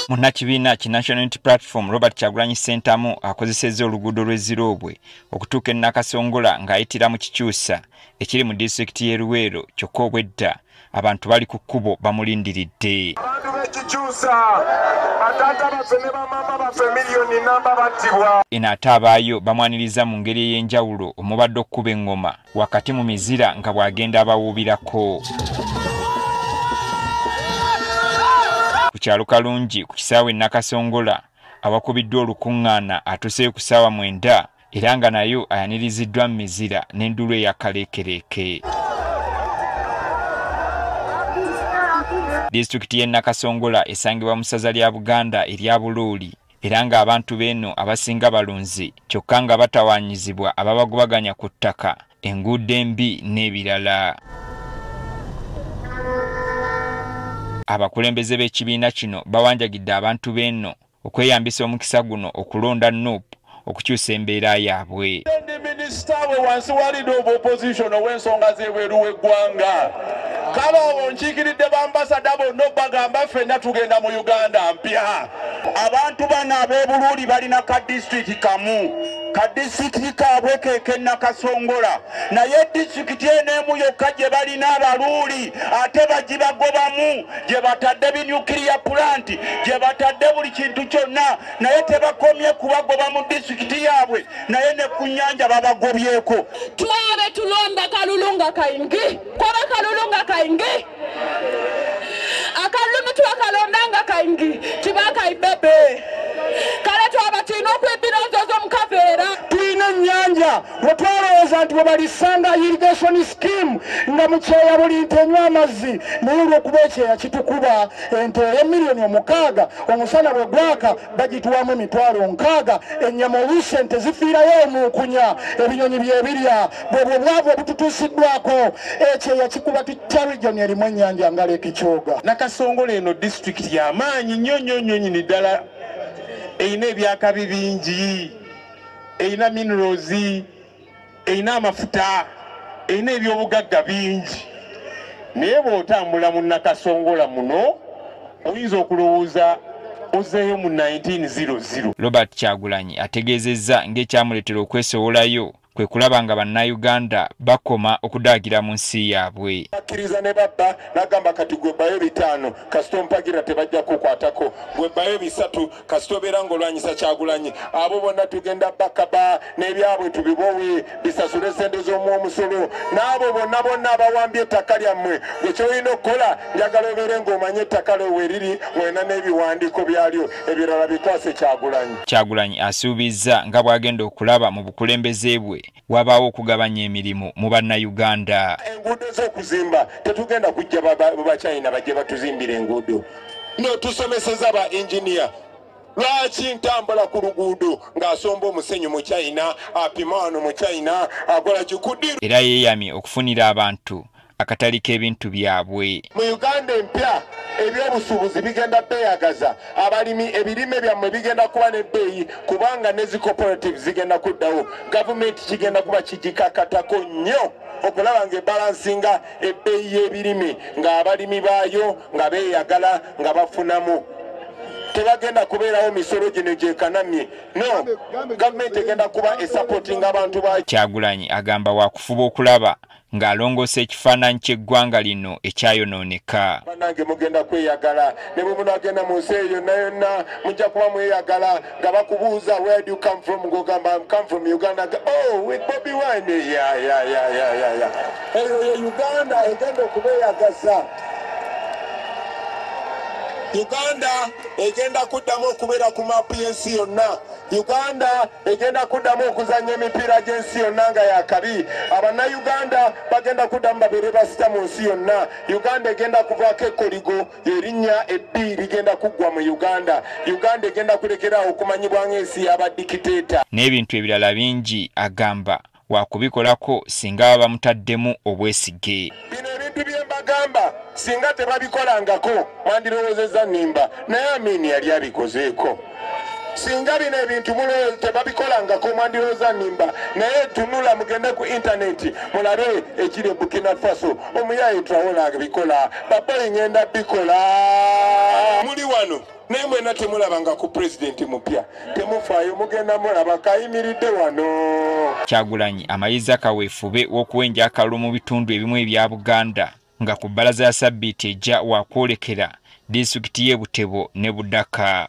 Munnakibiina ki National Unity Platform Robert Kyagulanyi Ssentamu akozesezza oluguudo lw'Ezirobwe okutuuka e Nakasongola ng'ayitira mu Kikyusa ekiri mu disitulikiti y'e Luweero kyokka obwedda abantu bali ku kkubo bamulindiridde. Abantu b'Ekikyusa bataata baffe ne bamaama baffe miliyoni namba battibwa. Eno ate abaayo bamwaniriza mu ngeri ey'enjawulo omubadde okkuba eŋŋoma wakati mu mizira nga bw'agenda abawuubirako. Ku kyalo Kalungi ku kisaawe Nakasongola awakubiddwa olukuŋŋaana atuuseyo ku ssaawa 9 era nga nayo ayaniriziddwa mu mizira n'enduulu ey'akaleekereeke. Disitulikiti y'e Nakasongola esangibwa mu ssaza lya Buganda erya Bulooli era ng'abantu b'eno abasinga balunzi kyokka nga batawaanyizibwa ababagobaganya ku ttaka, enguudo embi n'ebirala. Abakulembeze b'ekibiina kino bawanjagidde abantu b'eno okweyambisa omukisa guno okulonda Nuupu okukyusa embeera yaabwe. Minisita we wansi wa Leader of Opposition ow'ensonga z'ebweru w'eggwanga kaba onkiikiridde bambasada bonna bagamba ffenna tugenda mu Uganda mpya. Abantu bano ab'e balina ka disitulikiti kamu, ka disitulikiti kaabwe ke Nakasongola, naye disitulikiti eno yokka gye balina abaluuli ate bagibagobamu gye batadde binyukiriya pulanti gye batadde buli kintu kyonna, naye tebakomye kubagoba mu disitulikiti yaabwe, naye ne ku nnyanja babagobyeko. Twabe tulonda kalulunga kaingi koba kalulunga kaingi akalumi twakalondanga kaingi kibaka ibebe kale twabatina okwebira nzozo mukaveera. Tulina ennyanja wetwalowooza nti webalisanga irrigation scheme nga mukyeya buli nte enywa amazzi naye olwokuba ekyeya kitukuba ente ey'emiliyoni 6 omusana bwe gwaka bagituwamu emitwalo 6 ennyama oluusi ente zifiirayo omukunya ebinyonyi byebirya bwebwo bwavu obututuusiddwako ekyeya kikuba tutya region erimu ennyanja nga Lake Kyoga. Nakasongola eno disitulikiti y'amaanyi nnyo nyini ddala, eyina ebyakabi bingi, eyina minerals, eyina amafuta, eyina ebyobugagga bingi, naye bw'otambula mu Nakasongola muno oyinza okulowooza ozeeyo mu 1900. Robert Kyagulanyi ategeezezza ng'ekyamuleetera okwesowolayo kwe kulaba nga bannayuganda bakoma okudaagira mu nsi yaabwe. Akkiriza ne babba n'agamba kati gwe bbayo 5 kasita ompagira tebajja kukwatako, gwe bbayo 3 kasita obeera ng'olwanyisa Kyagulanyi, abo bonna tugenda bakaba n'ebyabwe tubibowe bisasule sente z'omwomusolo, n'abo bonna abawambye ettaka lyammwe gwe kyolina okukola njagala obeere ng'omanye ettaka lyo weriri mwena n'ebiwandiiko byalyo ebirala bikwase Kyagulanyi. Kyagulanyi asuubizza nga bw'agenda okulaba mu bukulembeze bwe wabaawo okugabanya emirimu mu bannayuganda. Enguudo z'okuzimba tetugenda kujja Bachina bajje batuzimbira enguudo. No, tusomeseza ba engineer. Lwaki ntambula ku luguudo ng'asomba omusenyu mu China, apima wano mu China, akola kikudiru. Era yeeyamye okufunira abantu akatali k'ebintu byabwe. Mu Uganda empya ebyobusuubuzi bigenda beeyagaza, abalimi ebirime byammwe bigenda kuba n'ebbeeyi kubanga n'ezi cooperatives zigenda kuddawo. Gavumenti kigenda kuba kigikakatako nnyo okulaba ng'ebalansinga ebbeeyi y'ebirime ng'abalimi baayo nga beeyagala nga bafunamu. Tebagenda kubeerawo misolo gino gyekanamye. No, gavumenti egenda kuba esupportinga abantu baayo. Kyagulanyi agamba waakufuba okulaba ng'alongoosa ekifaananyi ky'eggwanga lino ekyayonooneka. Bannange mugenda kweyagala, ne bwe munagenda mu nsi eyo yonna mujja kuba mweyagala nga bakubuuza where do you come from, ng'ogamba I'm come from Uganda. Oh, with Bobby Wine. Yeah. Eyo ye Uganda egenda okubeeyagaza. Uganda egenda kuddamu okubeera ku maapu y'ensi yonna. Uganda egenda kuddamu okuzannya emipiira gy'ensi yonna nga yakabi. Abannayuganda bagenda kuddamu babeere basita mu nsi yonna. Uganda egenda kuvaako ekkoligo erinnya ebbi ligenda kuggwa mu Uganda. Uganda egenda kulekeraawo okumanyibwa ng'ensi y'abadikiteeta. N'ebintu ebirala bingi agamba waakubikolako singa baba mutaddemu obwesige. Bino ebintu bye mbagamba singa tebabikolangako mwandirowoozezza nnimba, naye Amini yali abikozeeko. Singa bino ebintu mulowooza tebabikolangako mwandirowooza nnimba, naye tunula mugende ku intaneti mulabe ekiri e Burkina Faso, omuyayi Traoré abikola, Baba ngenda bikola. wano naye mwena temulabanga ku pulezidenti mupya temufaayo mugenda mulaba kayimiridde wano. Kyagulanyi amayiza kaweefube w'okuwenja akalulu mu bitundu ebimu ebya Buganda nga ku bbalaza ya Sabbiiti ejja waakwolekera disitulikiti y'e Butebo ne Budaka.